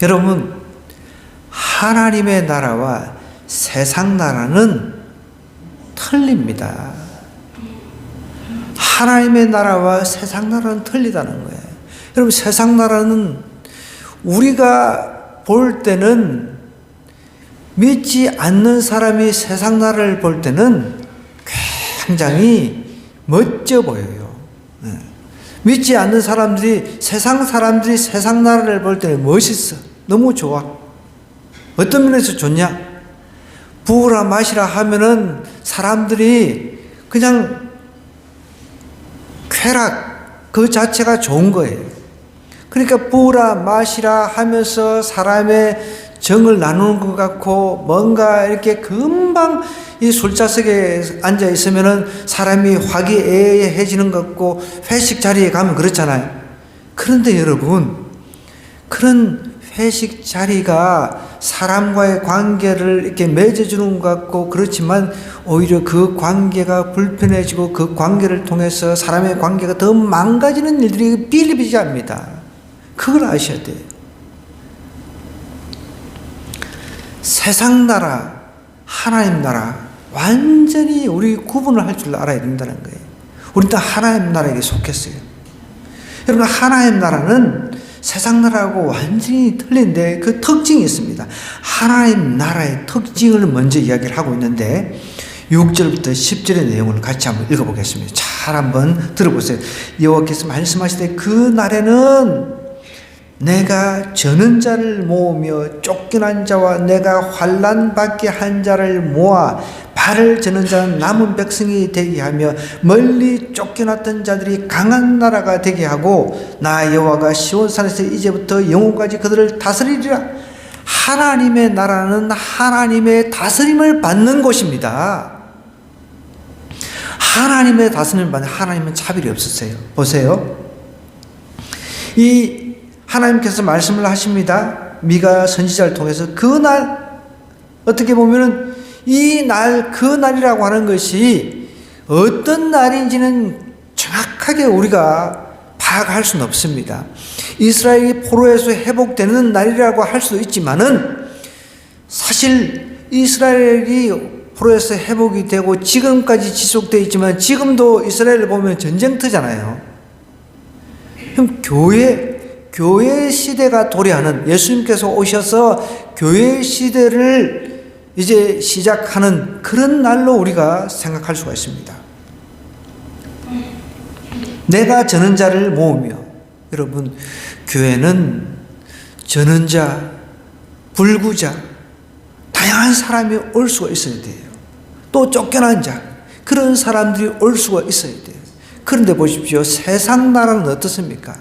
여러분, 하나님의 나라와 세상 나라는 틀립니다. 하나님의 나라와 세상 나라는 틀리다는 거예요. 여러분, 세상 나라는 우리가 볼 때는, 믿지 않는 사람이 세상 나라를 볼 때는 굉장히 멋져 보여요. 믿지 않는 사람들이, 세상 사람들이 세상 나라를 볼 때는 멋있어. 너무 좋아. 어떤 면에서 좋냐? 부으라 마시라 하면은 사람들이 그냥 쾌락 그 자체가 좋은 거예요. 그러니까 부으라 마시라 하면서 사람의 정을 나누는 것 같고, 뭔가 이렇게 금방 이 술자석에 앉아 있으면은 사람이 화기애애해지는 것 같고, 회식 자리에 가면 그렇잖아요. 그런데 여러분, 그런 회식 자리가 사람과의 관계를 이렇게 맺어주는 것 같고 그렇지만, 오히려 그 관계가 불편해지고 그 관계를 통해서 사람의 관계가 더 망가지는 일들이 비일비재합니다. 그걸 아셔야 돼요. 세상 나라, 하나님 나라 완전히 우리 구분을 할 줄 알아야 된다는 거예요. 우리는 다 하나님 나라에게 속했어요. 여러분, 하나님 나라는 세상 나라하고 완전히 틀린데 그 특징이 있습니다. 하나님 나라의 특징을 먼저 이야기를 하고 있는데, 6절부터 10절의 내용을 같이 한번 읽어보겠습니다. 잘 한번 들어보세요. 여호와께서 말씀하시되, 그 날에는 내가 저는 자를 모으며 쫓겨난 자와 내가 환난 받게 한 자를 모아 발을 저는 자는 남은 백성이 되게 하며, 멀리 쫓겨났던 자들이 강한 나라가 되게 하고, 나 여호와가 시온산에서 이제부터 영원까지 그들을 다스리리라. 하나님의 나라는 하나님의 다스림을 받는 곳입니다. 하나님의 다스림을 받는, 하나님은 차별이 없으세요. 보세요. 이 하나님께서 말씀을 하십니다. 미가 선지자를 통해서 그날, 어떻게 보면은 이 날, 그 날이라고 하는 것이 어떤 날인지는 정확하게 우리가 파악할 수는 없습니다. 이스라엘이 포로에서 회복되는 날이라고 할 수도 있지만은, 사실 이스라엘이 포로에서 회복이 되고 지금까지 지속되어 있지만, 지금도 이스라엘을 보면 전쟁터잖아요. 그럼 교회 시대가 도래하는, 예수님께서 오셔서 교회 시대를 이제 시작하는 그런 날로 우리가 생각할 수가 있습니다. 내가 저는 자를 모으며, 여러분, 교회는 저는 자, 불구자, 다양한 사람이 올 수가 있어야 돼요. 또 쫓겨난 자, 그런 사람들이 올 수가 있어야 돼요. 그런데 보십시오. 세상 나라는 어떻습니까?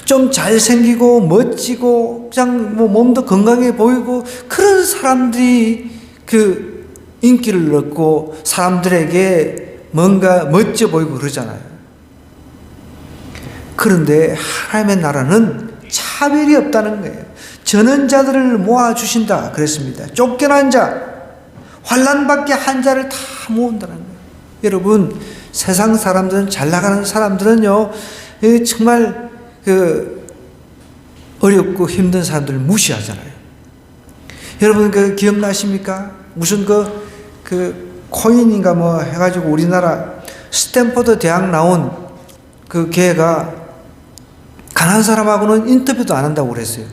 좀 잘생기고 멋지고 그냥 뭐 몸도 건강해 보이고 그런 사람들이 그 인기를 얻고 사람들에게 뭔가 멋져 보이고 그러잖아요. 그런데 하나님의 나라는 차별이 없다는 거예요. 저는 자들을 모아주신다 그랬습니다. 쫓겨난 자, 환난받게 한 자를 다 모은다는 거예요. 여러분, 세상 사람들은, 잘 나가는 사람들은요, 정말 어렵고 힘든 사람들을 무시하잖아요. 여러분, 기억나십니까? 무슨 코인인가 뭐 해가지고 우리나라 스탠퍼드 대학 나온 그 걔가 가난한 사람하고는 인터뷰도 안 한다고 그랬어요.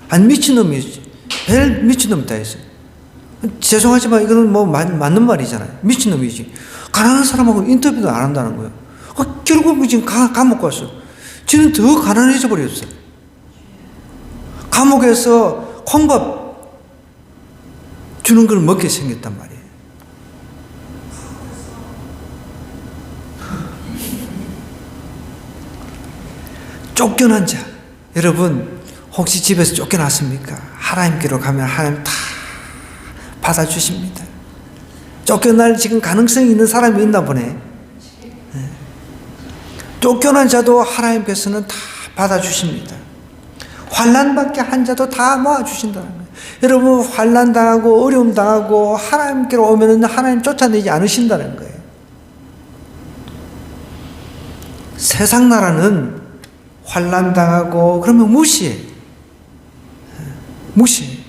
아니, 미친놈이지. 별 미친놈 다 했어요. 죄송하지만 이거는 뭐 맞는 말이잖아요. 미친놈이지. 가난한 사람하고는 인터뷰도 안 한다는 거예요. 결국 지금 감옥 갔어. 지는 더 가난해져 버렸어요. 감옥에서 콩밥 주는 걸 먹게 생겼단 말이에요. 쫓겨난 자, 여러분, 혹시 집에서 쫓겨났습니까? 하나님께로 가면 하나님 다 받아주십니다. 쫓겨날 지금 가능성이 있는 사람이 있나 보네. 쫓겨난 자도 하나님께서는 다 받아주십니다. 환난받게 한 자도 다 모아주신다는 거예요. 여러분, 환난당하고 어려움 당하고 하나님께로 오면은 하나님 쫓아내지 않으신다는 거예요. 세상 나라는 환난당하고 그러면 무시해. 무시.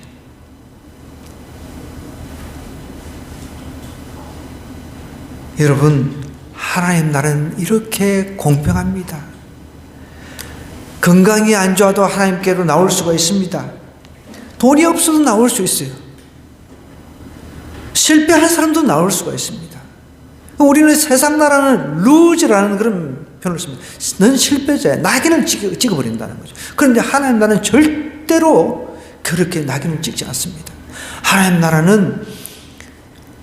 여러분, 하나님 나라는 이렇게 공평합니다. 건강이 안 좋아도 하나님께로 나올 수가 있습니다. 돈이 없어도 나올 수 있어요. 실패한 사람도 나올 수가 있습니다. 우리는 세상 나라는 루즈라는 그런 표현을 씁니다. 넌 실패자야. 낙인을 찍어버린다는 거죠. 그런데 하나님 나라는 절대로 그렇게 낙인을 찍지 않습니다. 하나님 나라는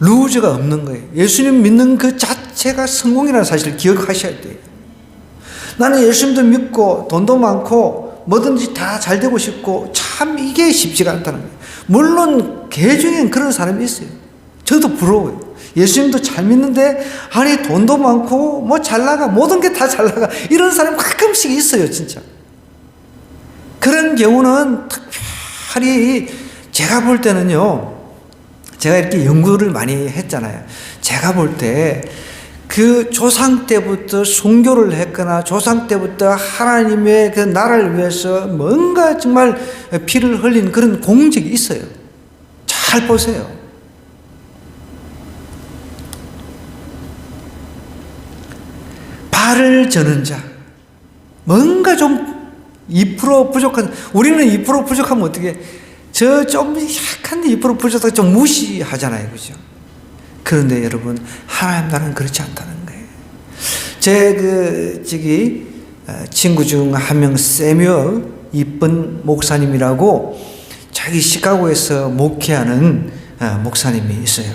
루즈가 없는 거예요. 예수님 믿는 그 자체가 성공이라는 사실을 기억하셔야 돼요. 나는 예수님도 믿고 돈도 많고 뭐든지 다 잘 되고 싶고 참 이게 쉽지가 않다는 거예요. 물론 개 중엔 그런 사람이 있어요. 저도 부러워요. 예수님도 잘 믿는데 아니 돈도 많고 뭐 잘 나가 모든 게 다 잘 나가 이런 사람 가끔씩 있어요. 진짜 그런 경우는 특별히 제가 볼 때는요, 제가 이렇게 연구를 많이 했잖아요. 제가 볼 때 그 조상 때부터 순교를 했거나 조상 때부터 하나님의 그 나라를 위해서 뭔가 정말 피를 흘린 그런 공적이 있어요. 잘 보세요. 발을 저는 자, 뭔가 좀 2% 부족한, 우리는 2% 부족하면 어떻게, 저 좀 약한데 2% 부족하다 좀 무시하잖아요. 그죠? 그런데 여러분, 하나님 나라는 그렇지 않다는 거예요. 제 친구 중 한 명, 세뮤얼 이쁜 목사님이라고 자기 시카고에서 목회하는 목사님이 있어요.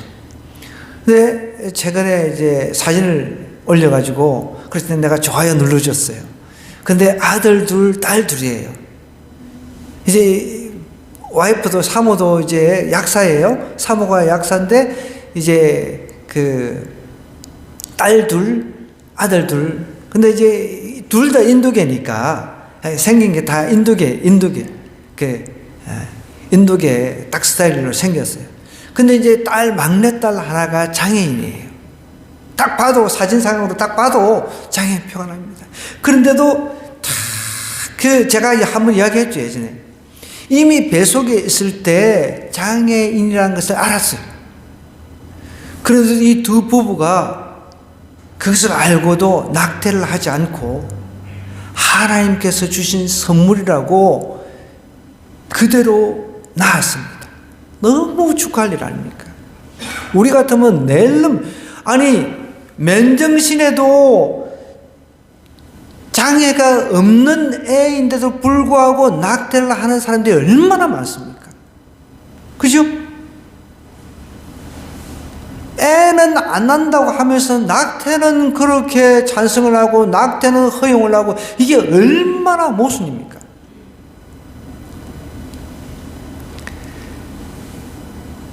근데 최근에 이제 사진을 올려가지고, 그래서 내가 좋아요 눌러줬어요. 근데 아들 둘, 딸 둘이에요. 이제 와이프도 사모도 이제 약사예요. 사모가 약사인데, 이제 딸 둘, 아들 둘. 근데 이제 둘 다 인도계니까 생긴 게 다 인도계 딱 스타일로 생겼어요. 근데 이제 막내딸 하나가 장애인이에요. 딱 봐도, 사진상으로 딱 봐도 장애인 표가 납니다. 그런데도 제가 한번 이야기했죠, 예전에. 이미 뱃속에 있을 때 장애인이라는 것을 알았어요. 그래서 이 두 부부가 그것을 알고도 낙태를 하지 않고 하나님께서 주신 선물이라고 그대로 낳았습니다. 너무 축하할 일 아닙니까? 우리 같으면 아니 맨정신에도 장애가 없는 애인데도 불구하고 낙태를 하는 사람들이 얼마나 많습니까? 그죠? 애는 안 난다고 하면서 낙태는 그렇게 찬성을 하고 낙태는 허용을 하고, 이게 얼마나 모순입니까?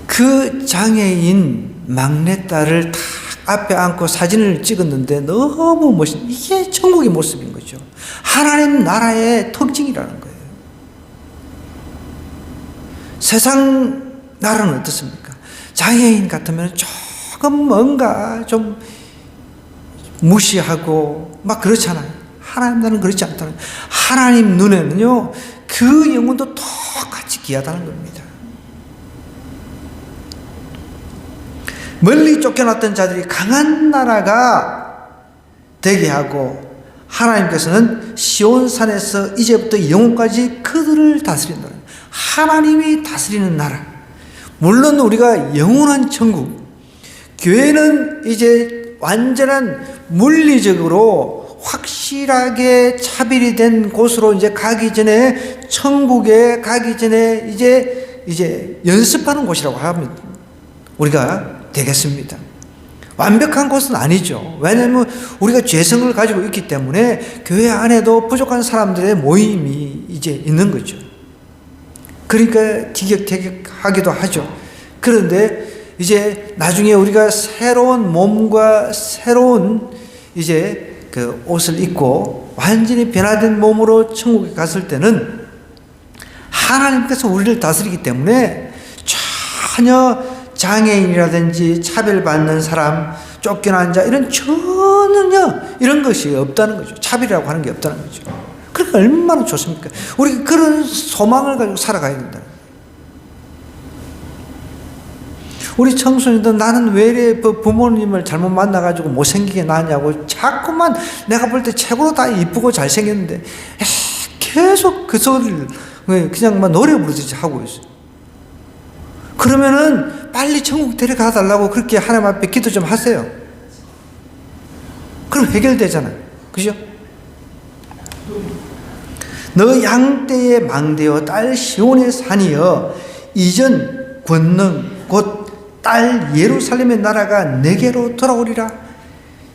그 장애인 막내딸을 딱 앞에 안고 사진을 찍었는데 너무 이게 천국의 모습인 거죠. 하나님 나라의 특징이라는 거예요. 세상 나라는 어떻습니까? 장애인 같으면 조금 뭔가 좀 무시하고 막 그렇잖아요. 하나님 나라는 그렇지 않다는 거예요. 하나님 눈에는요, 그 영혼도 똑같이 귀하다는 겁니다. 멀리 쫓겨났던 자들이 강한 나라가 되게 하고, 하나님께서는 시온산에서 이제부터 영혼까지 그들을 다스린다. 하나님이 다스리는 나라. 물론 우리가 영원한 천국, 교회는 이제 완전한 물리적으로 확실하게 차별이 된 곳으로 이제 가기 전에, 천국에 가기 전에 이제 연습하는 곳이라고 하면 우리가 되겠습니다. 완벽한 곳은 아니죠. 왜냐하면 우리가 죄성을 가지고 있기 때문에 교회 안에도 부족한 사람들의 모임이 이제 있는 거죠. 그러니까 티격태격하기도 하죠. 그런데 이제 나중에 우리가 새로운 몸과 새로운 이제 그 옷을 입고 완전히 변화된 몸으로 천국에 갔을 때는 하나님께서 우리를 다스리기 때문에 전혀 장애인이라든지 차별받는 사람, 쫓겨난 자, 전혀 이런 것이 없다는 거죠. 차별이라고 하는 게 없다는 거죠. 그러니까 얼마나 좋습니까? 우리가 그런 소망을 가지고 살아가야 된다. 우리 청소년들 나는 왜 이래 부모님을 잘못 만나가지고 못생기게 나냐고 자꾸만 내가 볼 때 최고로 다 이쁘고 잘생겼는데 계속 그 소리를 그냥 막 노래 부르듯이 하고 있어요. 그러면은 빨리 천국 데려가 달라고 그렇게 하나님 앞에 기도 좀 하세요. 그럼 해결되잖아요. 그죠? 너 양떼의 망대여 딸 시온의 산이여 이전 권능 곧 딸 예루살렘의 나라가 내게로 돌아오리라.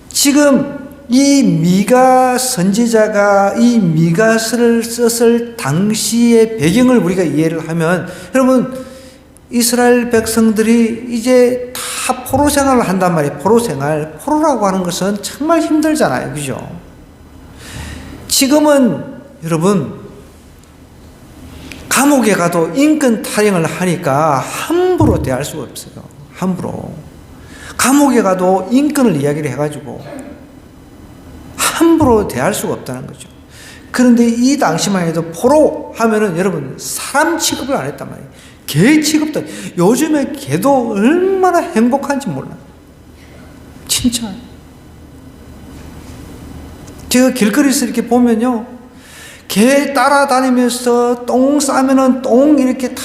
지금 이 미가 선지자가 이 미가서를 썼을 당시의 배경을 우리가 이해를 하면 여러분 이스라엘 백성들이 이제 다 포로 생활을 한단 말이에요. 포로 생활. 포로라고 하는 것은 정말 힘들잖아요. 그죠? 지금은 여러분 감옥에 가도 인권 타령을 하니까 함부로 대할 수가 없어요. 함부로. 감옥에 가도 인권을 이야기를 해가지고 함부로 대할 수가 없다는 거죠. 그런데 이 당시만 해도 포로 하면은 여러분 사람 취급을 안 했단 말이에요. 개 취급도. 요즘에 개도 얼마나 행복한지 몰라요. 진짜. 제가 길거리에서 이렇게 보면요. 개 따라다니면서 똥 싸면은 똥 이렇게 다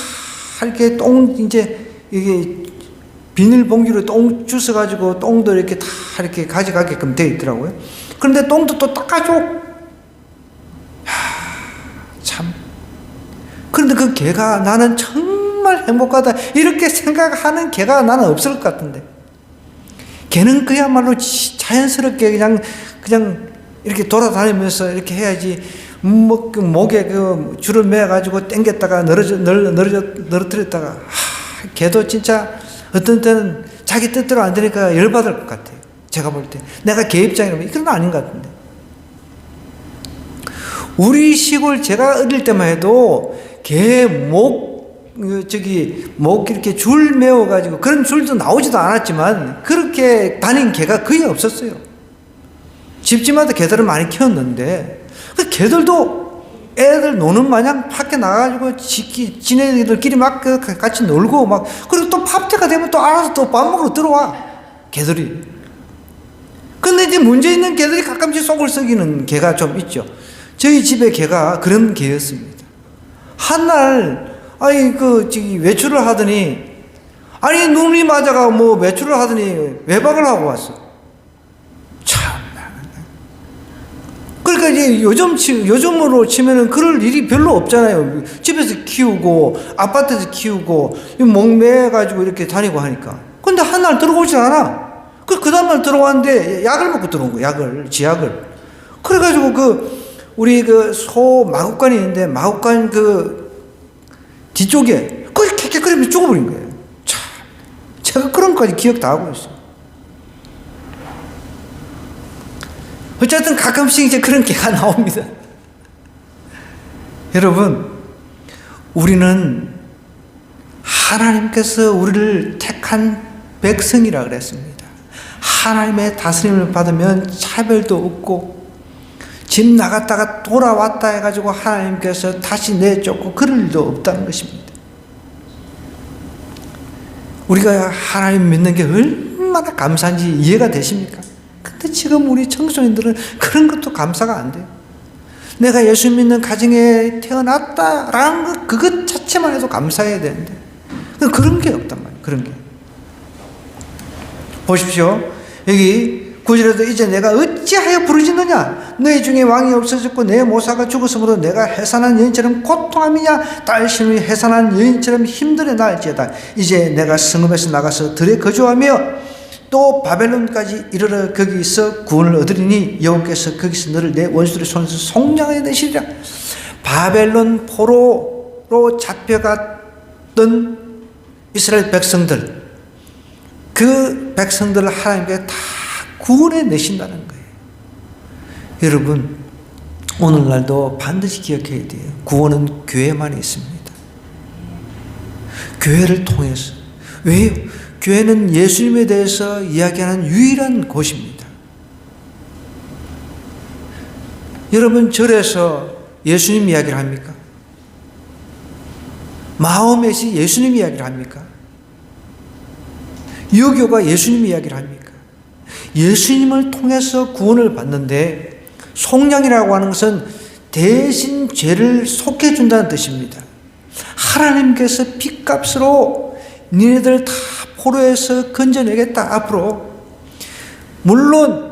이렇게 똥 이제 이게 비닐봉지로 똥 주워가지고 똥도 이렇게 다 이렇게 가져가게끔 되어 있더라고요. 그런데 똥도 또 닦아줘. 참. 그런데 그 개가 나는 정말 행복하다 이렇게 생각하는 개가 나는 없을 것 같은데 개는 그야말로 자연스럽게 그냥 이렇게 돌아다니면서 이렇게 해야지 목에 그 줄을 매어가지고 당겼다가 늘어뜨렸다가 걔도 진짜 어떤 때는 자기 뜻대로 안 되니까 열받을 것 같아요. 제가 볼 때 내가 걔 입장이라면 이건 아닌 것 같은데 우리 시골 제가 어릴 때만 해도 걔 목 이렇게 줄 메워가지고 그런 줄도 나오지도 않았지만 그렇게 다닌 개가 거의 없었어요. 집집마다 개들을 많이 키웠는데 그 개들도 애들 노는 마냥 밖에 나가가지고 지네들끼리 막 같이 놀고 막 그리고 또 밥때가 되면 또 알아서 또 밥 먹으러 들어와 개들이. 근데 이제 문제 있는 개들이 가끔씩 속을 썩이는 개가 좀 있죠. 저희 집에 개가 그런 개였습니다. 한날 외출을 하더니 눈이 맞아가 외출을 하더니 외박을 하고 왔어. 그러니까 이제 요즘으로 치면은 그럴 일이 별로 없잖아요. 집에서 키우고, 아파트에서 키우고, 목매가지고 이렇게 다니고 하니까. 근데 한 날 들어오질 않아. 그 다음날 들어왔는데 약을 먹고 들어온 거야, 지약을. 그래가지고 우리 소 마구간이 있는데, 마구간 뒤쪽에, 킥킥거리면서 죽어버린 거예요. 참. 제가 그런 것까지 기억 다 하고 있어요. 어쨌든 가끔씩 이제 그런 개가 나옵니다. 여러분, 우리는 하나님께서 우리를 택한 백성이라 그랬습니다. 하나님의 다스림을 받으면 차별도 없고, 집 나갔다가 돌아왔다 해가지고 하나님께서 다시 내쫓고 그럴 일도 없다는 것입니다. 우리가 하나님 믿는 게 얼마나 감사한지 이해가 되십니까? 근데 지금 우리 청소년들은 그런 것도 감사가 안 돼요. 내가 예수 믿는 가정에 태어났다라는 것, 그것 자체만 해도 감사해야 되는데 그런 게 없단 말이에요. 그런 게. 보십시오. 여기 9절에도 이제 내가 어찌하여 부르짖느냐? 너희 중에 왕이 없어졌고 내 모사가 죽었으므로 내가 해산한 여인처럼 고통함이냐? 딸 시누이 해산한 여인처럼 힘들어 나을지어다. 이제 내가 성읍에서 나가서 들에 거주하며 또 바벨론까지 이르러 거기서 구원을 얻으리니 여호와께서 거기서 너를 내 원수들의 손에서 속량하여 내시리라. 바벨론 포로로 잡혀갔던 이스라엘 백성들, 그 백성들을 하나님께 다 구원해 내신다는 거예요. 여러분, 오늘날도 반드시 기억해야 돼요. 구원은 교회만 있습니다. 교회를 통해서. 왜요? 교회는 예수님에 대해서 이야기하는 유일한 곳입니다. 여러분, 절에서 예수님 이야기를 합니까? 마음에서 예수님 이야기를 합니까? 유교가 예수님 이야기를 합니까? 예수님을 통해서 구원을 받는데 속량이라고 하는 것은 대신 죄를 속해준다는 뜻입니다. 하나님께서 핏값으로 니네들 다 포로에서 건져내겠다 앞으로. 물론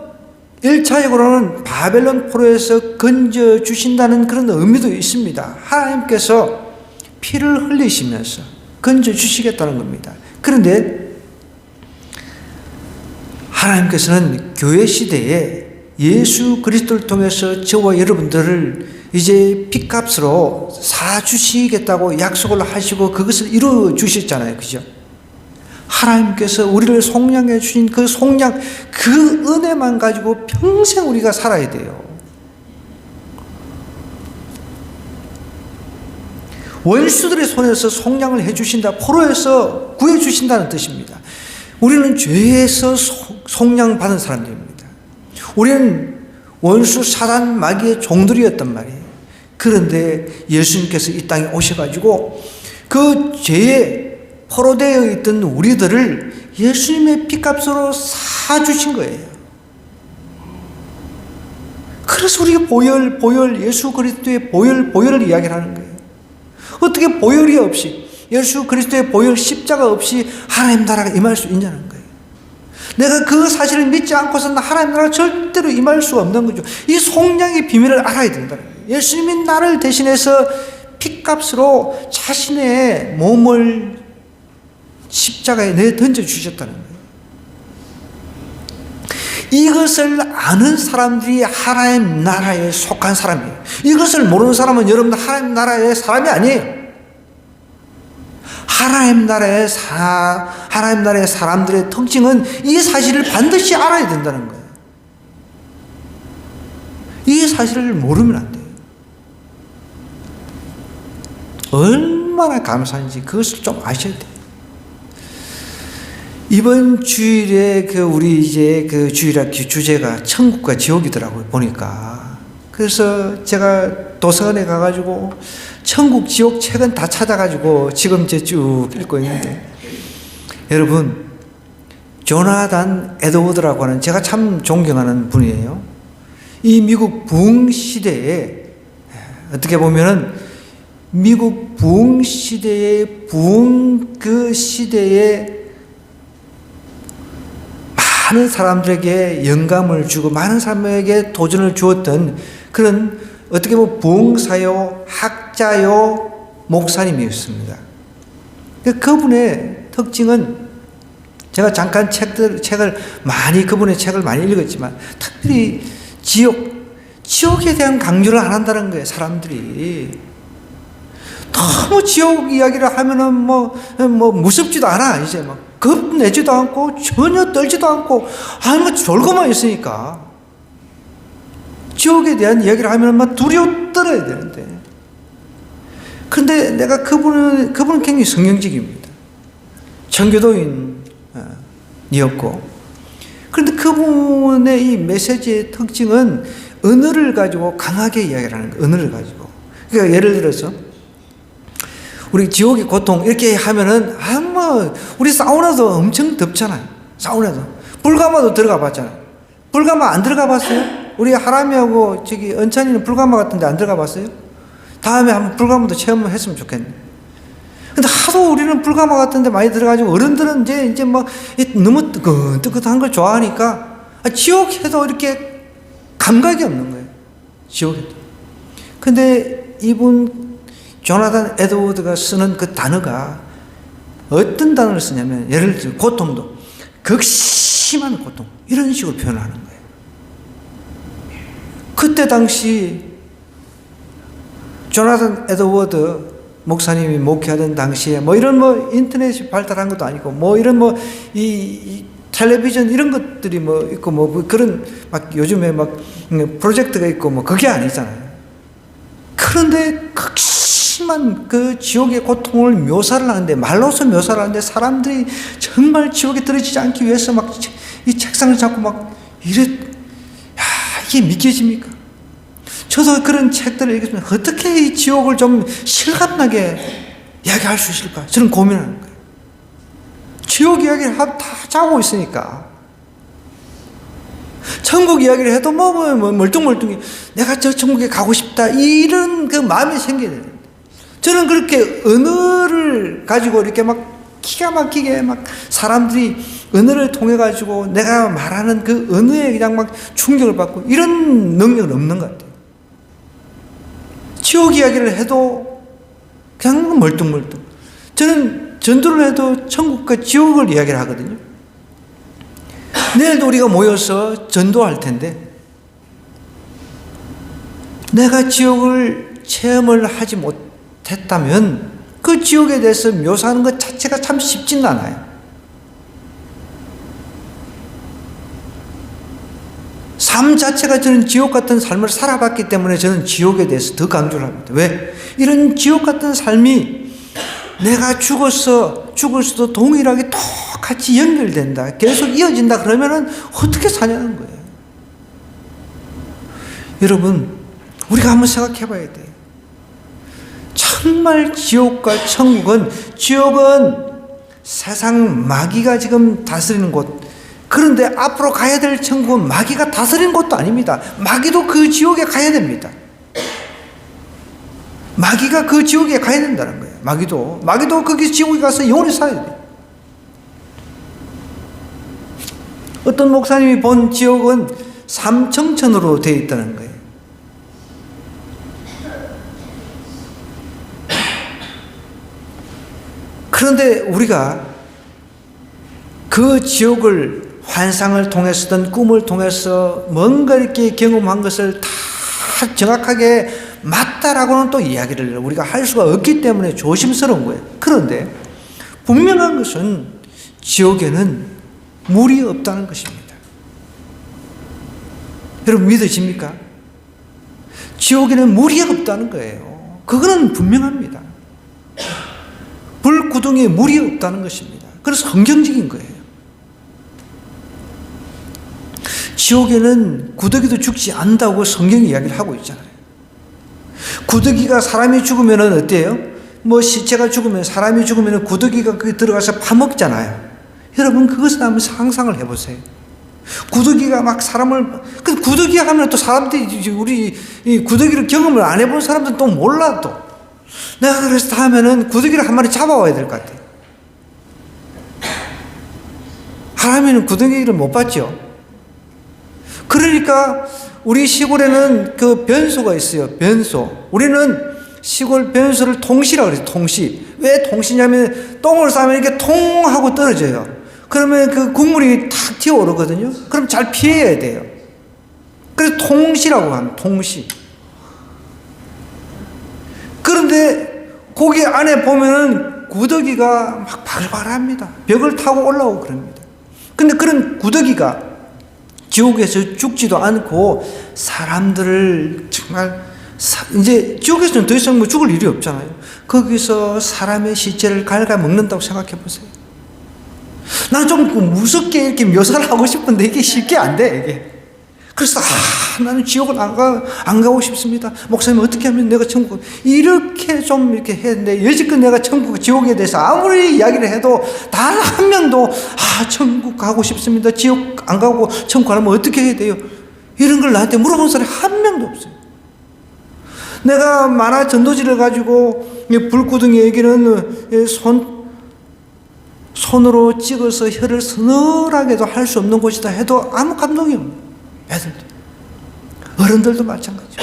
1차적으로는 바벨론 포로에서 건져주신다는 그런 의미도 있습니다. 하나님께서 피를 흘리시면서 건져주시겠다는 겁니다. 그런데 하나님께서는 교회 시대에 예수 그리스도를 통해서 저와 여러분들을 이제 핏값으로 사주시겠다고 약속을 하시고 그것을 이루어 주셨잖아요. 그죠? 하나님께서 우리를 속량해 주신 그 속량, 그 은혜만 가지고 평생 우리가 살아야 돼요. 원수들의 손에서 속량을 해 주신다, 포로에서 구해 주신다는 뜻입니다. 우리는 죄에서 속량받은 사람들입니다. 우리는 원수 사단 마귀의 종들이었단 말이에요. 그런데 예수님께서 이 땅에 오셔가지고 그 죄에 포로되어 있던 우리들을 예수님의 피값으로 사주신 거예요. 그래서 우리가 보혈, 예수 그리스도의 보혈을 이야기를 하는 거예요. 어떻게 보혈이 없이, 예수 그리스도의 보혈 십자가 없이 하나님 나라가 임할 수 있냐는 거예요. 내가 그 사실을 믿지 않고서는 하나님 나라가 절대로 임할 수 없는 거죠. 이 속량의 비밀을 알아야 된다는 거예요. 예수님이 나를 대신해서 핏값으로 자신의 몸을 십자가에 내 던져주셨다는 거예요. 이것을 아는 사람들이 하나님 나라에 속한 사람이에요. 이것을 모르는 사람은 여러분들 하나님 나라의 사람이 아니에요. 하나님 나라의 사람들의 특징은 이 사실을 반드시 알아야 된다는 거예요. 이 사실을 모르면 안 돼요. 얼마나 감사한지 그것을 좀 아셔야 돼요. 이번 주일에 우리 이제 주일학 주제가 천국과 지옥이더라고요, 보니까. 그래서 제가 도서관에 가가지고 천국, 지옥 책은 다 찾아가지고 지금 이제 쭉 읽고 있는데, 여러분, 조나단 에드워드라고 하는 제가 참 존경하는 분이에요. 이 미국 부흥 시대에, 어떻게 보면은 미국 부흥 시대의 그 시대에 많은 사람들에게 영감을 주고 많은 사람에게 도전을 주었던 그런 어떻게 보면 부흥사요, 학자요, 목사님이었습니다. 그분의 특징은 제가 잠깐 책을 많이, 그분의 책을 많이 읽었지만 특별히 지옥에 대한 강조를 안 한다는 거예요, 사람들이. 너무 지옥 이야기를 하면은 무섭지도 않아, 이제 겁내지도 않고 전혀 떨지도 않고 졸고만 있으니까. 지옥에 대한 이야기를 하면 두려워 떨어야 되는데. 근데 내가 그분은 굉장히 성경적입니다. 청교도인이었고. 그런데 그분의 이 메시지의 특징은 언어를 가지고 강하게 이야기를 하는 거예요. 언어를 가지고. 그러니까 예를 들어서 우리 지옥의 고통 이렇게 하면은 우리 사우나도 엄청 덥잖아요. 사우나도 불가마도 들어가 봤잖아요. 불가마 안 들어가 봤어요? 우리 하람이하고 은찬이는 불가마 같은데 안 들어가 봤어요? 다음에 한번 불가마도 체험했으면 좋겠네. 근데 하도 우리는 불가마 같은데 많이 들어가지고 어른들은 이제 너무 뜨끈뜨끈한 걸 좋아하니까 지옥에도 이렇게 감각이 없는 거예요. 지옥에도. 근데 이분 조나단 에드워드가 쓰는 그 단어가 어떤 단어를 쓰냐면, 예를 들어 고통도 극심한 고통, 이런 식으로 표현하는 거예요. 그때 당시 조나단 에드워드 목사님이 목회하던 당시에 이런 인터넷이 발달한 것도 아니고 이런 이 텔레비전 이런 것들이 있고 그런 요즘에 프로젝트가 있고 그게 아니잖아요. 그런데 극심한 그 지옥의 고통을 묘사를 하는데, 말로서 묘사를 하는데 사람들이 정말 지옥에 떨어지지 않기 위해서 이 책상을 잡고 이게 믿겨집니까? 저도 그런 책들을 읽으면 어떻게 이 지옥을 좀 실감나게 이야기할 수 있을까? 저는 고민하는 거예요. 지옥 이야기를 다 자고 있으니까. 천국 이야기를 해도 멀뚱멀뚱히 내가 저 천국에 가고 싶다 이런 그 마음이 생겨야 돼요. 저는 그렇게 언어를 가지고 이렇게 막 기가 막히게 막 사람들이 언어를 통해 가지고 내가 말하는 그 언어에 그냥 막 충격을 받고 이런 능력은 없는 것 같아요. 지옥 이야기를 해도 그냥 멀뚱멀뚱. 저는 전도를 해도 천국과 지옥을 이야기를 하거든요. 내일도 우리가 모여서 전도할 텐데 내가 지옥을 체험을 하지 못했다면 그 지옥에 대해서 묘사하는 것 자체가 참 쉽지는 않아요. 삶 자체가 저는 지옥 같은 삶을 살아봤기 때문에 저는 지옥에 대해서 더 강조를 합니다. 왜? 이런 지옥 같은 삶이 내가 죽었어도 동일하게 똑같이 연결된다. 계속 이어진다. 그러면은 어떻게 사냐는 거예요. 여러분, 우리가 한번 생각해 봐야 돼요. 정말 지옥과 천국은, 지옥은 세상 마귀가 지금 다스리는 곳. 그런데 앞으로 가야 될 천국은 마귀가 다스리는 곳도 아닙니다. 마귀도 그 지옥에 가야 됩니다. 마귀가 그 지옥에 가야 된다는 거예요. 마귀도 거기 지옥에 가서 영원히 살아야 돼요. 어떤 목사님이 본 지옥은 삼청천으로 되어 있다는 거예요. 그런데 우리가 그 지옥을 환상을 통해서든 꿈을 통해서 뭔가 이렇게 경험한 것을 다 정확하게 맞다라고는 또 이야기를 우리가 할 수가 없기 때문에 조심스러운 거예요. 그런데 분명한 것은 지옥에는 물이 없다는 것입니다. 여러분 믿어집니까? 지옥에는 물이 없다는 거예요. 그거는 분명합니다. 불구덩이에 물이 없다는 것입니다. 그래서 성경적인 거예요. 지옥에는 구더기도 죽지 않는다고 성경이 이야기를 하고 있잖아요. 구더기가 사람이 죽으면 어때요? 시체가 죽으면, 사람이 죽으면 구더기가 거기 들어가서 파먹잖아요. 여러분 그것을 한번 상상을 해보세요. 구더기가 막 사람을, 구더기 하면 또 사람들이, 우리 이 구더기를 경험을 안 해본 사람들은 또 몰라 또. 내가 그래서 다음에는 구더기를 한 마리 잡아와야 될 것 같아요. 하람이는 구더기를 못 봤죠. 그러니까 우리 시골에는 그 변소가 있어요. 변소. 우리는 시골 변소를 통시라고 그래요. 통시. 왜 통시냐면 똥을 싸면 이렇게 통 하고 떨어져요. 그러면 그 국물이 탁 튀어오르거든요. 그럼 잘 피해야 돼요. 그래서 통시라고 합니다. 통시. 그런데 거기 안에 보면은 구더기가 막 발발합니다. 벽을 타고 올라오고 그럽니다. 근데 그런 구더기가 지옥에서 죽지도 않고 사람들을 정말 이제 지옥에서는 더 이상 죽을 일이 없잖아요. 거기서 사람의 시체를 갉아먹는다고 생각해 보세요. 나는 좀 무섭게 이렇게 묘사를 하고 싶은데 이게 쉽게 안 돼, 이게. 그래서 나는 지옥을 안 가고 싶습니다. 목사님 어떻게 하면 내가 천국, 이렇게 좀 이렇게 했는데 여지껏 내가 천국, 지옥에 대해서 아무리 이야기를 해도 단 한 명도 천국 가고 싶습니다. 지옥 안 가고 천국 가려면 어떻게 해야 돼요? 이런 걸 나한테 물어본 사람이 한 명도 없어요. 내가 만화 전도지를 가지고 불구덩이 얘기는 손으로 찍어서 혀를 서늘하게도 할 수 없는 곳이다 해도 아무 감동이 없는 애들도, 어른들도 마찬가지죠.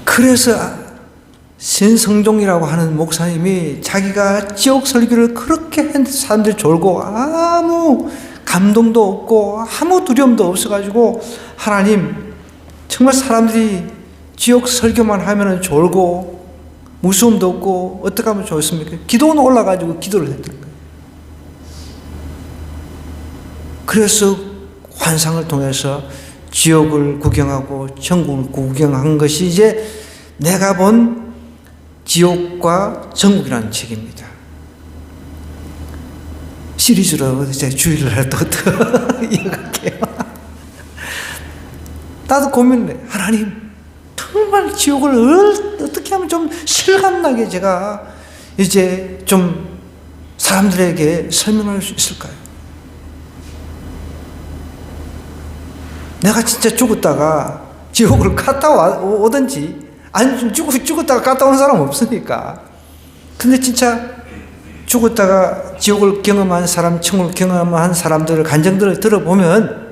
그래서 신성종이라고 하는 목사님이 자기가 지옥 설교를 그렇게 했는데 사람들이 졸고 아무 감동도 없고 아무 두려움도 없어가지고 하나님 정말 사람들이 지옥 설교만 하면 졸고 무서움도 없고 어떻게 하면 좋습니까? 기도는 올라가지고 기도를 했던 거예요. 그래서 환상을 통해서 지옥을 구경하고 천국을 구경한 것이 이제 내가 본 지옥과 천국이라는 책입니다. 시리즈로 이제 주일날 또 이어갈게요. 나도 고민을 해. 하나님, 정말 지옥을 어떻게 하면 좀 실감나게 제가 이제 좀 사람들에게 설명할 수 있을까요? 내가 진짜 죽었다가 지옥을 갔다 오든지, 아니, 죽었다가 갔다 온 사람 없으니까. 근데 진짜 죽었다가 지옥을 경험한 사람, 천국을 경험한 사람들의 간증들을 들어보면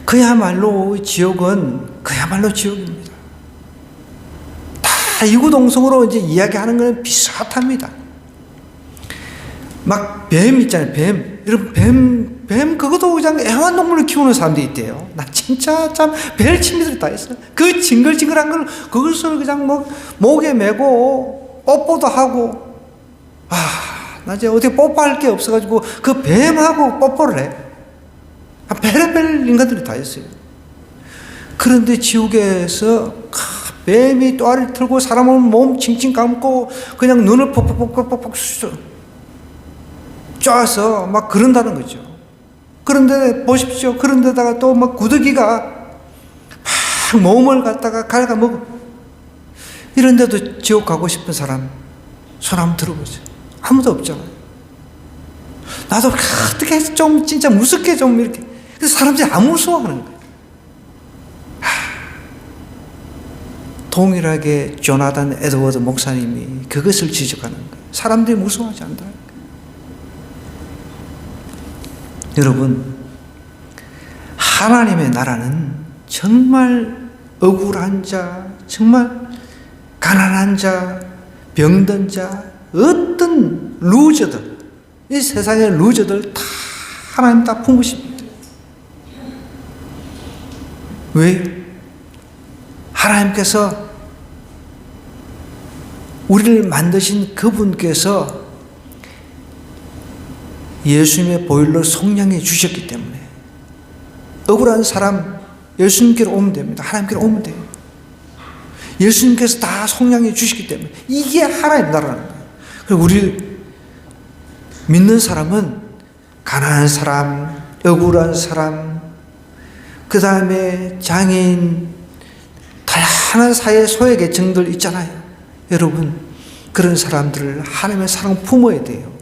그야말로 지옥은 그야말로 지옥입니다. 다 이구동성으로 이제 이야기하는 것은 비슷합니다. 막 뱀 있잖아요, 뱀. 여러분, 뱀 그것도 그냥 애완동물을 키우는 사람들이 있대요. 나 진짜 참 벨치미들이 다 있어요. 그 징글징글한 걸, 그것을 그냥 뭐 목에 메고 뽀뽀도 하고, 나 이제 어디 뽀뽀할 게 없어가지고 그 뱀하고 뽀뽀를 해. 별의별 인간들이 다 있어요. 그런데 지옥에서 뱀이 또아리를 틀고 사람은 몸 칭칭 감고 그냥 눈을 퍽퍽퍽퍽퍽 쪄서 막 그런다는 거죠. 그런데 보십시오. 그런데다가 또 막 구더기가 막 몸을 갖다가 갉아먹어. 이런데도 지옥 가고 싶은 사람 손 한번 들어보세요. 아무도 없잖아요. 나도 어떻게 좀 진짜 무섭게 좀 이렇게. 그래서 사람들이 안 무서워하는 거예요. 동일하게 조나단 에드워드 목사님이 그것을 지적하는 거예요. 사람들이 무서워하지 않다. 여러분, 하나님의 나라는 정말 억울한 자, 정말 가난한 자, 병든 자, 어떤 루저들, 이 세상의 루저들 다 하나님 다 품으십니다. 왜? 하나님께서 우리를 만드신 그분께서 예수님의 보혈로 속량해 주셨기 때문에 억울한 사람 예수님께로 오면 됩니다. 하나님께로 오면 돼요. 예수님께서 다 속량해 주시기 때문에 이게 하나님 나라라는 거예요. 그리고 우리 믿는 사람은 가난한 사람, 억울한 사람, 그 다음에 장애인, 다양한 사회 소외계층들 있잖아요. 여러분, 그런 사람들을 하나님의 사랑 품어야 돼요.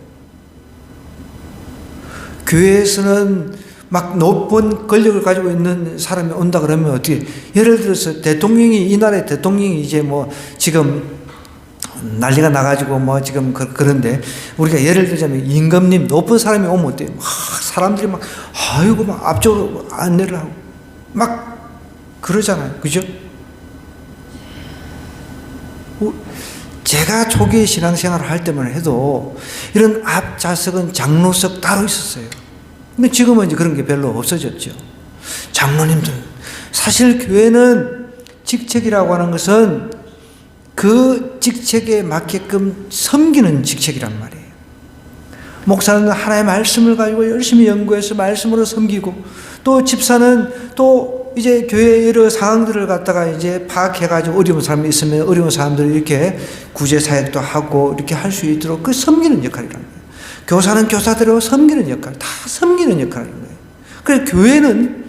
교회에서는 막 높은 권력을 가지고 있는 사람이 온다 그러면 어떻게, 예를 들어서 대통령이, 이 나라의 대통령이 이제 뭐 지금 난리가 나가지고 뭐 지금 그런데 우리가 예를 들자면 임금님 높은 사람이 오면 어때요? 막 사람들이 막 아이고 막 앞쪽으로 안내를 하고 막 그러잖아요. 그죠? 제가 초기 신앙생활을 할 때만 해도 이런 앞좌석은 장로석 따로 있었어요. 근데 지금은 이제 그런 게 별로 없어졌죠. 장로님들. 사실 교회는 직책이라고 하는 것은 그 직책에 맞게끔 섬기는 직책이란 말이에요. 목사는 하나님의 말씀을 가지고 열심히 연구해서 말씀으로 섬기고, 또 집사는 또 이제 교회의 여러 상황들을 갖다가 이제 파악해가지고 어려운 사람이 있으면 어려운 사람들을 이렇게 구제사역도 하고 이렇게 할 수 있도록 그 섬기는 역할이라는 거예요. 교사는 교사대로 섬기는 역할, 다 섬기는 역할인 거예요. 그래서 교회는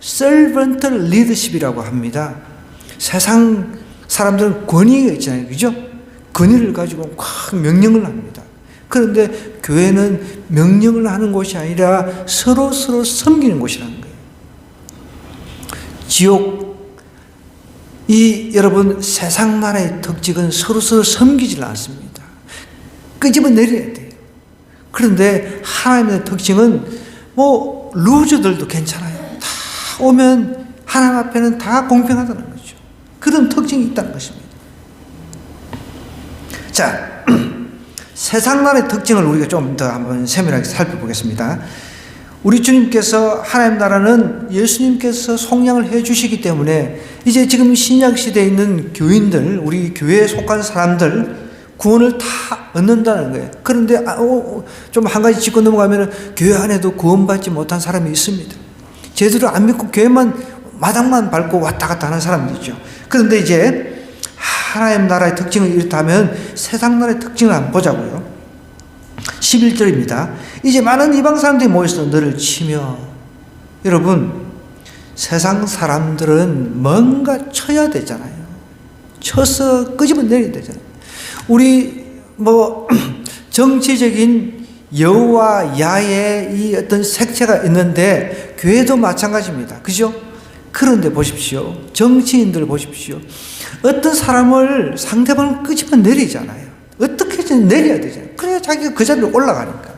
servant leadership이라고 합니다. 세상 사람들은 권위가 있잖아요. 그죠? 권위를 가지고 확 명령을 합니다. 그런데 교회는 명령을 하는 곳이 아니라 서로 섬기는 곳이라는 거예요. 지옥, 여러분, 세상 나라의 특징은 서로 섬기질 않습니다. 끄집어내려야 돼요. 그런데 하나님의 특징은 뭐 루저들도 괜찮아요. 다 오면 하나님 앞에는 다 공평하다는 거죠. 그런 특징이 있다는 것입니다. 자, 세상 나라의 특징을 우리가 좀 더 한번 세밀하게 살펴보겠습니다. 우리 주님께서, 하나님 나라는 예수님께서 속량을 해 주시기 때문에 이제 지금 신약 시대에 있는 교인들, 우리 교회에 속한 사람들 구원을 다 얻는다는 거예요. 그런데 좀 한 가지 짚고 넘어가면 교회 안에도 구원받지 못한 사람이 있습니다. 제대로 안 믿고 교회만 마당만 밟고 왔다 갔다 하는 사람도 있죠. 그런데 이제 하나님 나라의 특징을 이렇다면 세상 나라의 특징을 한번 보자고요. 11절입니다. 이제 많은 이방 사람들이 모여서 너를 치며. 여러분, 세상 사람들은 뭔가 쳐야 되잖아요. 쳐서 끄집어내야 되잖아요. 우리 정치적인 여와 야의 이 어떤 색채가 있는데 교회도 마찬가지입니다. 그죠? 그런데 보십시오. 정치인들 보십시오. 어떤 사람을 상대방을 끄집어내리잖아요. 어떻게든 내려야 되잖아요. 그래야 자기가 그 자리로 올라가니까.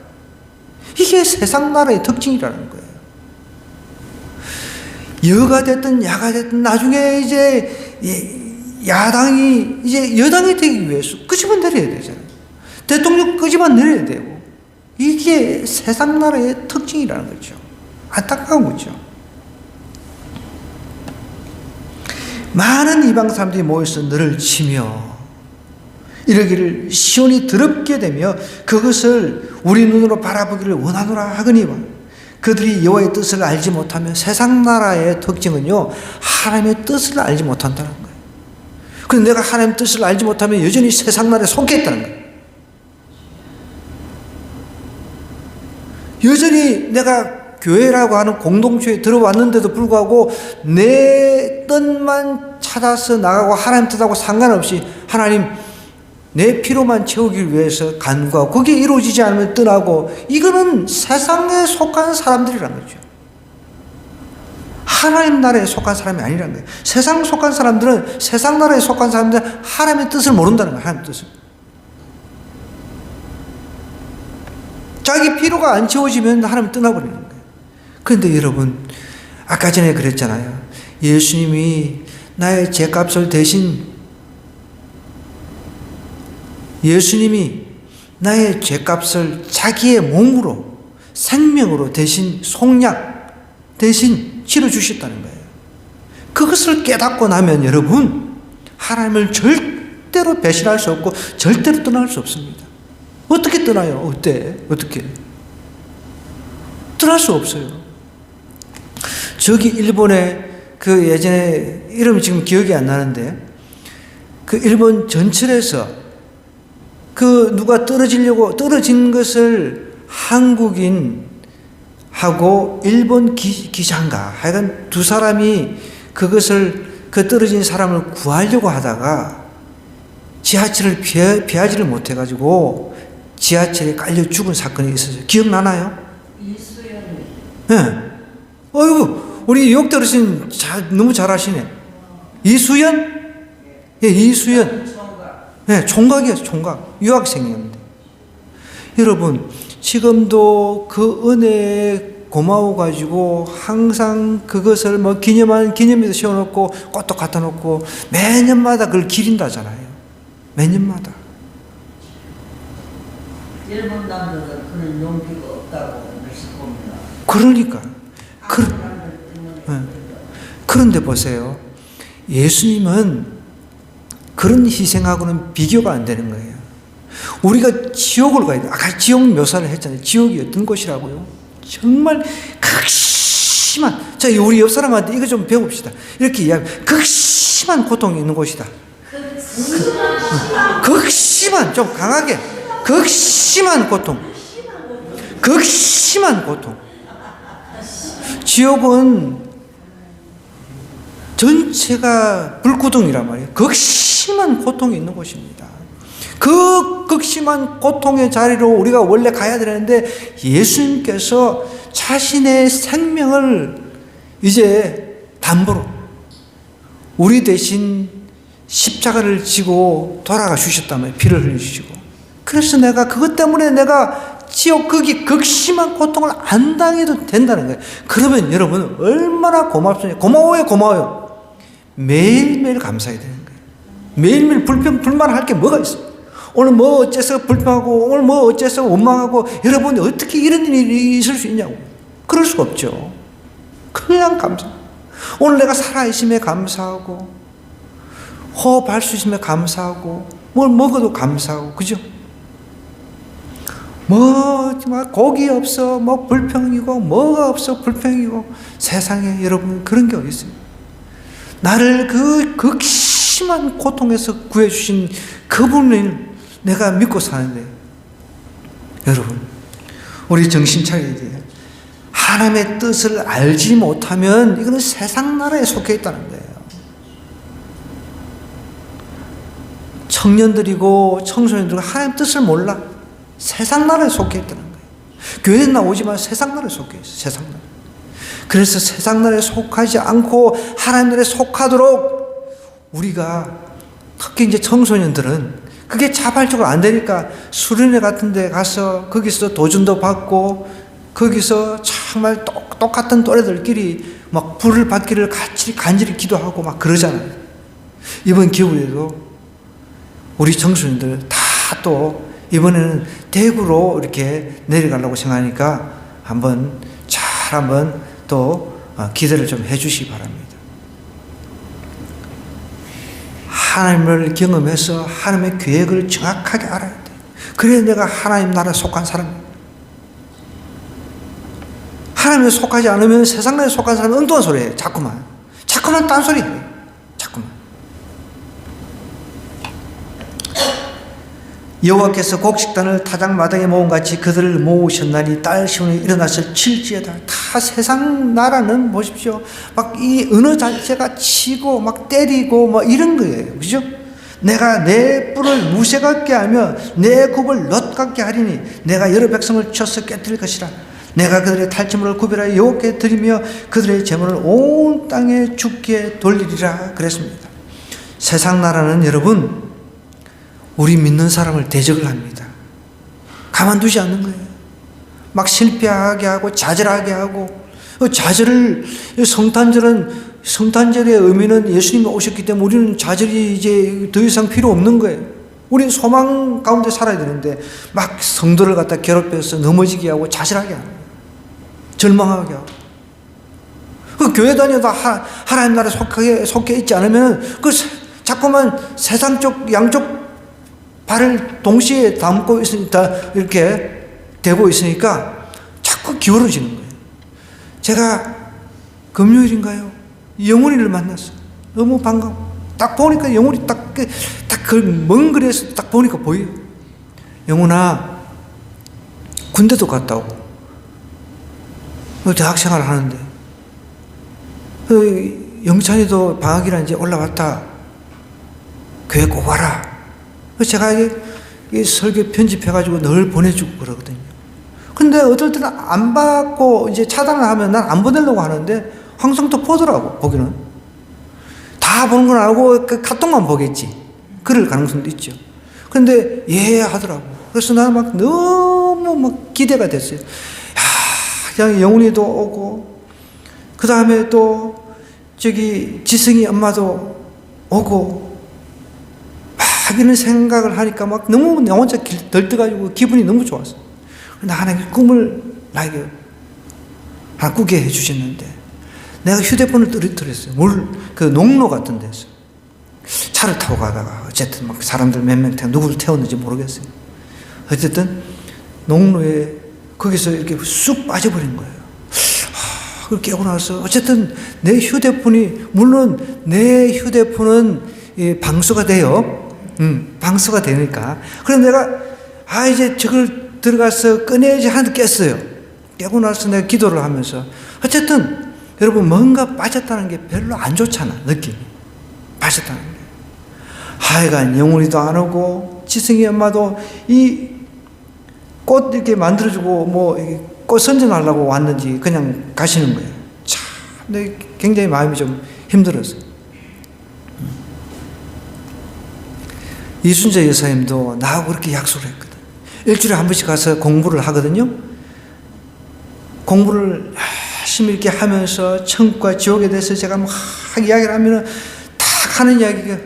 이게 세상 나라의 특징이라는 거예요. 여가 됐든 야가 됐든 나중에 이제 야당이 이제 여당이 되기 위해서 끄집어내려야 되잖아요. 대통령 끄집어내려야 되고. 이게 세상 나라의 특징이라는 거죠. 안타까운 거죠. 많은 이방 사람들이 모여서 너를 치며 이러기를 시온이 더럽게 되며 그것을 우리 눈으로 바라보기를 원하노라 하거니와 그들이 여호와의 뜻을 알지 못하며 세상 나라의 특징은요 하나님의 뜻을 알지 못한다는 거예요. 그런데 내가 하나님의 뜻을 알지 못하면 여전히 세상 나라에 속해 있다는 거예요. 여전히 내가 교회라고 하는 공동체에 들어왔는데도 불구하고 내 뜻만 찾아서 나가고 하나님 뜻하고 상관없이 하나님 내 피로만 채우기 위해서 간구하고 그게 이루어지지 않으면 떠나고 이거는 세상에 속한 사람들이란 거죠. 하나님 나라에 속한 사람이 아니란 거예요. 세상에 속한 사람들은 세상 나라에 속한 사람들은 하나님의 뜻을 모른다는 거예요. 하나님의 뜻을. 자기 피로가 안 채워지면 하나님 떠나버리는 거예요. 그런데 여러분 아까 전에 그랬잖아요. 예수님이 나의 죄값을 대신 예수님이 나의 죄값을 자기의 몸으로 생명으로 대신 속량 대신 치러주셨다는 거예요. 그것을 깨닫고 나면 여러분 하나님을 절대로 배신할 수 없고 절대로 떠날 수 없습니다. 어떻게 떠나요? 어떻게? 떠날 수 없어요. 저기 일본에 그 예전에 이름이 지금 기억이 안 나는데 그 일본 전철에서 그 누가 떨어진 것을 한국인하고 일본 기장가 하여간 두 사람이 그것을 그 떨어진 사람을 구하려고 하다가 지하철을 피하지를 못해가지고 지하철에 깔려 죽은 사건이 있었어요. 기억나나요? 이수연. 네. 어이구, 우리 욕 들으신 너무 잘하시네. 이수연? 예, 이수연. 네, 총각이었어요, 총각. 유학생이었는데. 여러분, 지금도 그 은혜에 고마워가지고 항상 그것을 기념에도 세워놓고 꽃도 갖다 놓고 매년마다 그걸 기린다잖아요. 매년마다. 일본 남자들 그런 용기가 없다고 말씀 봅니다. 그러니까. 그런데 보세요. 예수님은 그런 희생하고는 비교가 안 되는 거예요. 우리가 지옥을 가야 돼요. 아까 지옥 묘사를 했잖아요. 지옥이 어떤 곳이라고요? 정말 극심한, 자, 우리 옆 사람한테 이거 좀 배웁시다. 이렇게 이야기하면 극심한 고통이 있는 곳이다. 극심한, 좀 강하게. 극심한 고통. 극심한 고통. 지옥은 전체가 불구덩이란 말이에요. 극심한 고통이 있는 곳입니다. 그 극심한 고통의 자리로 우리가 원래 가야 되는데 예수님께서 자신의 생명을 이제 담보로 우리 대신 십자가를 지고 돌아가 주셨다면 피를 흘려주시고 그래서 내가 그것 때문에 내가 지옥 거기 극심한 고통을 안 당해도 된다는 거예요. 그러면 여러분 얼마나 고맙습니까? 고마워요. 매일매일 감사해야 되는 거예요. 매일매일 불만할 게 뭐가 있어요? 오늘 뭐 어째서 불평하고 오늘 뭐 어째서 원망하고 여러분이 어떻게 이런 일이 있을 수 있냐고. 그럴 수가 없죠. 그냥 감사. 오늘 내가 살아있음에 감사하고 호흡할 수 있음에 감사하고 뭘 먹어도 감사하고 그죠? 고기 없어, 불평이고, 뭐가 없어, 불평이고. 세상에 여러분, 그런 게 어디 있어요? 나를 그 극심한 고통에서 구해주신 그분을 내가 믿고 사는데, 여러분, 우리 정신 차려야 돼요. 하나님의 뜻을 알지 못하면 이거는 세상 나라에 속해 있다는 거예요. 청년들이고 청소년들이 하나님의 뜻을 몰라. 세상 나라에 속해 있다는 거예요. 교회에 나오지만 세상 나라에 속해 있어요. 세상 나라. 그래서 세상 나라에 속하지 않고 하나님 나라에 속하도록 우리가, 특히 이제 청소년들은 그게 자발적으로 안 되니까 수련회 같은 데 가서 거기서 도전도 받고 거기서 정말 똑같은 또래들끼리 막 불을 받기를 같이 간절히 기도하고 막 그러잖아요. 이번 기후에도 우리 청소년들 다 또 이번에는 대구로 이렇게 내려가려고 생각하니까 한번 또 기대를 좀 해주시기 바랍니다. 하나님을 경험해서 하나님의 계획을 정확하게 알아야 돼. 그래야 내가 하나님 나라에 속한 사람이에요. 하나님에 속하지 않으면 세상 나라에 속한 사람은 엉뚱한 소리 해요. 자꾸만 딴소리 해요. 자꾸만. 여호와께서 곡식단을 타작마당에 모음같이 그들을 모으셨나니 딸 시온에 일어나서 칠지어다. 다 세상 나라는 보십시오. 막 이 언어 자체가 치고 막 때리고 뭐 이런 거예요. 그죠? 내가 내 뿔을 무쇠 같게 하며 내 굽을 넛 같게 하리니 내가 여러 백성을 쳐서 깨뜨릴 것이라. 내가 그들의 탈취물을 구별하여 여호와께 드리며 그들의 재물을 온 땅에 죽게 돌리리라 그랬습니다. 세상 나라는 여러분, 우리 믿는 사람을 대적을 합니다. 가만두지 않는 거예요. 막 실패하게 하고 좌절하게 하고, 좌절을, 성탄절의 의미는 예수님이 오셨기 때문에 우리는 좌절이 이제 더 이상 필요 없는 거예요. 우리는 소망 가운데 살아야 되는데 막 성도를 갖다 괴롭혀서 넘어지게 하고 좌절하게 하고 절망하게 하고, 그 교회 다녀도 하나님 나라에 속해 있지 않으면 그 자꾸만 세상 쪽 양쪽 발을 동시에 담고 있으니까 이렇게 대고 있으니까 자꾸 기울어지는 거예요. 제가 금요일인가요? 영훈이를 만났어요. 너무 반가워. 딱 보니까 영훈이 딱 그 먼 거리에서 딱 보니까 보여요. 영훈아, 군대도 갔다 오고 대학 생활을 하는데 영찬이도 방학이라 이제 올라왔다. 교회 꼭 와라. 제가 이 설교 편집해가지고 늘 보내주고 그러거든요. 근데 어떨 때는 안 받고 이제 차단을 하면 난 안 보내려고 하는데 항상 또 보더라고, 보기는. 다 보는 건 알고 그 카톡만 보겠지. 그럴 가능성도 있죠. 근데 예 하더라고. 그래서 나는 막 너무 막 기대가 됐어요. 그냥 영훈이도 오고, 그 다음에 또 저기 지승이 엄마도 오고, 막 이런 생각을 하니까 막 너무 나 혼자 들떠가지고 기분이 너무 좋았어. 근데 하나님 꿈을 나에게 하나 꾸게 해주셨는데, 내가 휴대폰을 떨어뜨렸어요. 그 농로 같은 데서. 차를 타고 가다가, 어쨌든 막 사람들 몇 명 누구를 태웠는지 모르겠어요. 어쨌든 농로에 거기서 이렇게 쑥 빠져버린 거예요. 그걸 깨고 나서 어쨌든 내 휴대폰이, 물론 내 휴대폰은 방수가 돼요. 방수가 되니까. 그래서 내가 이제 저걸 들어가서 꺼내야지 하는데 깼어요. 깨고 나서 내가 기도를 하면서, 어쨌든 여러분 뭔가 빠졌다는 게 별로 안 좋잖아, 느낌이. 빠졌다는 게. 하여간 영훈이도 안 오고 지승이 엄마도 이 꽃 이렇게 만들어주고 뭐 꽃 선전하려고 왔는지 그냥 가시는 거예요. 참, 근데 굉장히 마음이 좀 힘들었어요. 이순재 여사님도 나하고 그렇게 약속을 했거든. 일주일에 한 번씩 가서 공부를 하거든요. 공부를 열심히 이렇게 하면서 천국과 지옥에 대해서 제가 막 이야기를 하면은 딱 하는 이야기가,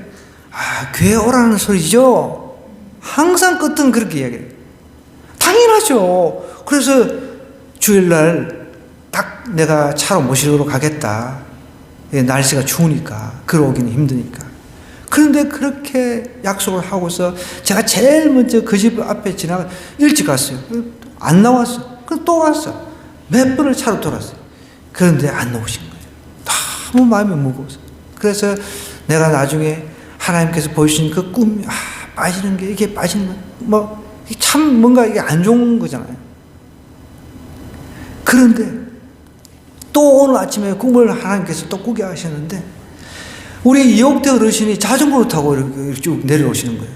교회 오라는 소리죠. 항상 끝은 그렇게 이야기해요. 당연하죠. 그래서 주일날 딱 내가 차로 모시러 가겠다. 날씨가 추우니까, 걸어오기는 힘드니까. 그런데 그렇게 약속을 하고서 제가 제일 먼저 그 집 앞에 일찍 갔어요. 안 나왔어. 그럼 또 갔어. 몇 번을 차로 돌았어요. 그런데 안 나오신 거예요. 너무 마음이 무거워서. 그래서 내가 나중에 하나님께서 보여주신 그 꿈, 빠지는 게, 이게 빠지는 거, 참 뭔가 이게 안 좋은 거잖아요. 그런데 또 오늘 아침에 꿈을 하나님께서 또 꾸게 하셨는데 우리 이옥대 어르신이 자전거를 타고 이렇게 쭉 내려오시는 거예요.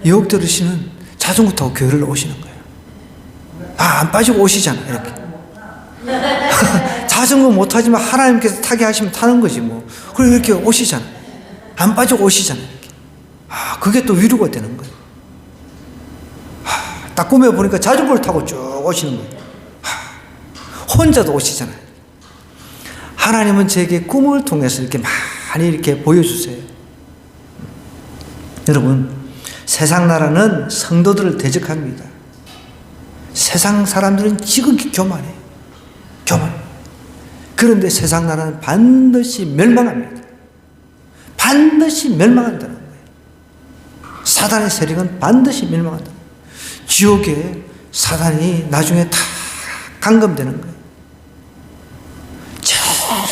이옥대 어르신은 자전거 타고 교회를 오시는 거예요. 안 빠지고 오시잖아요. 이렇게. 자전거 못 타지만 하나님께서 타게 하시면 타는 거지 뭐. 그리고 이렇게 오시잖아요. 안 빠지고 오시잖아요. 이렇게. 그게 또 위로가 되는 거예요. 딱 꿈에 보니까 자전거를 타고 쭉 오시는 거예요. 혼자도 오시잖아요. 하나님은 제게 꿈을 통해서 이렇게 많이 이렇게 보여주세요. 여러분, 세상 나라는 성도들을 대적합니다. 세상 사람들은 지극히 교만해요. 교만. 그런데 세상 나라는 반드시 멸망합니다. 반드시 멸망한다는 거예요. 사단의 세력은 반드시 멸망한다. 지옥에 사단이 나중에 다 감금되는 거예요.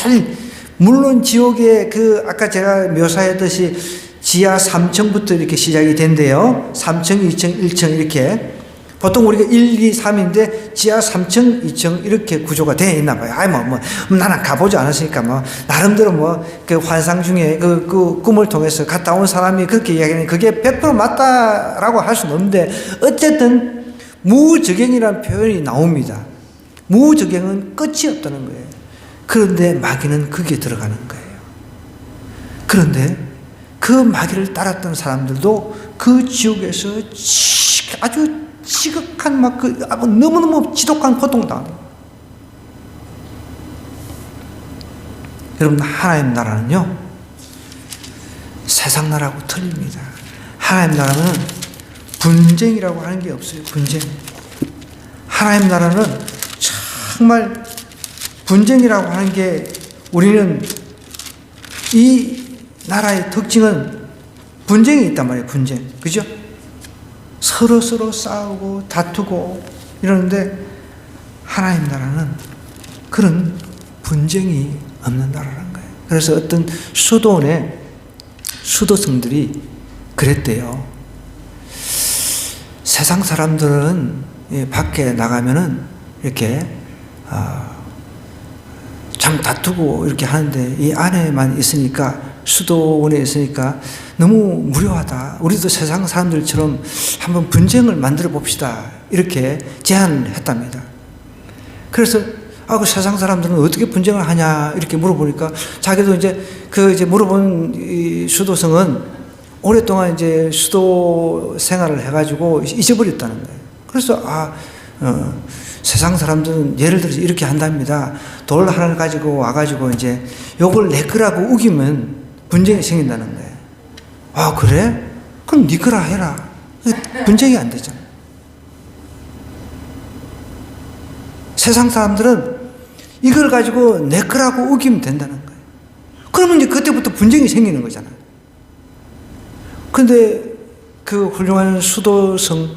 제일 물론 지옥에 아까 제가 묘사했듯이 지하 3층부터 이렇게 시작이 된대요. 3층, 2층, 1층 이렇게. 보통 우리가 1, 2, 3인데 지하 3층, 2층 이렇게 구조가 되어 있나 봐요. 나는 가보지 않았으니까 나름대로 그 환상 중에 그 꿈을 통해서 갔다 온 사람이 그렇게 이야기하는 그게 100% 맞다라고 할 수는 없는데 어쨌든 무적행이라는 표현이 나옵니다. 무적행은 끝이 없다는 거예요. 그런데 마귀는 거기에 들어가는 거예요. 그런데 그 마귀를 따랐던 사람들도 그 지옥에서 아주 지극한 너무너무 지독한 고통을 당합니다. 여러분, 하나님 나라는요, 세상 나라하고 틀립니다. 하나님 나라는 분쟁이라고 하는 게 없어요. 분쟁. 하나님 나라는 정말 분쟁이라고 하는 게 우리는 이 나라의 특징은 분쟁이 있단 말이에요. 분쟁. 그죠? 서로 싸우고 다투고 이러는데 하나님 나라는 그런 분쟁이 없는 나라라는 거예요. 그래서 어떤 수도원의 수도승들이 그랬대요. 세상 사람들은 밖에 나가면은 이렇게 참 다투고 이렇게 하는데 이 안에만 있으니까 수도원에 있으니까 너무 무료하다. 우리도 세상 사람들처럼 한번 분쟁을 만들어 봅시다. 이렇게 제안했답니다. 그래서 그 세상 사람들은 어떻게 분쟁을 하냐 이렇게 물어보니까 자기도 이제 물어본 이 수도성은 오랫동안 이제 수도 생활을 해가지고 잊어버렸다는 거예요. 그래서 세상 사람들은 예를 들어서 이렇게 한답니다. 돌 하나를 가지고 와가지고 이제 요걸 내 거라고 우기면 분쟁이 생긴다는 거예요. 그래? 그럼 네 거라 해라. 분쟁이 안 되잖아. 세상 사람들은 이걸 가지고 내 거라고 우기면 된다는 거예요. 그러면 이제 그때부터 분쟁이 생기는 거잖아요. 근데 그 훌륭한 수도사는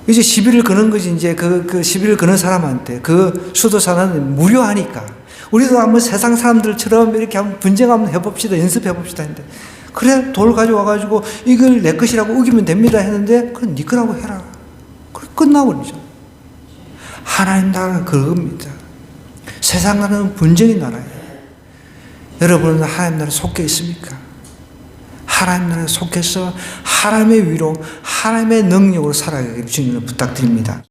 이제 시비를 거는 거지. 이제 그 시비를 거는 사람한테 그 수도사는 무료하니까 우리도 한번 세상 사람들처럼 이렇게 한번 분쟁 한번 해봅시다. 연습해봅시다 했는데 그래 돌 가져와가지고 이걸 내 것이라고 우기면 됩니다 했는데 그래 네 거라고 해라. 그래 끝나버리죠. 하나님 나라는 그겁니다. 세상 나라는 분쟁의 나라예요. 여러분은 하나님 나라에 속해 있습니까? 하나님 나라에 속해서 하나님의 위로 하나님의 능력으로 살아가기를 주님을 부탁드립니다.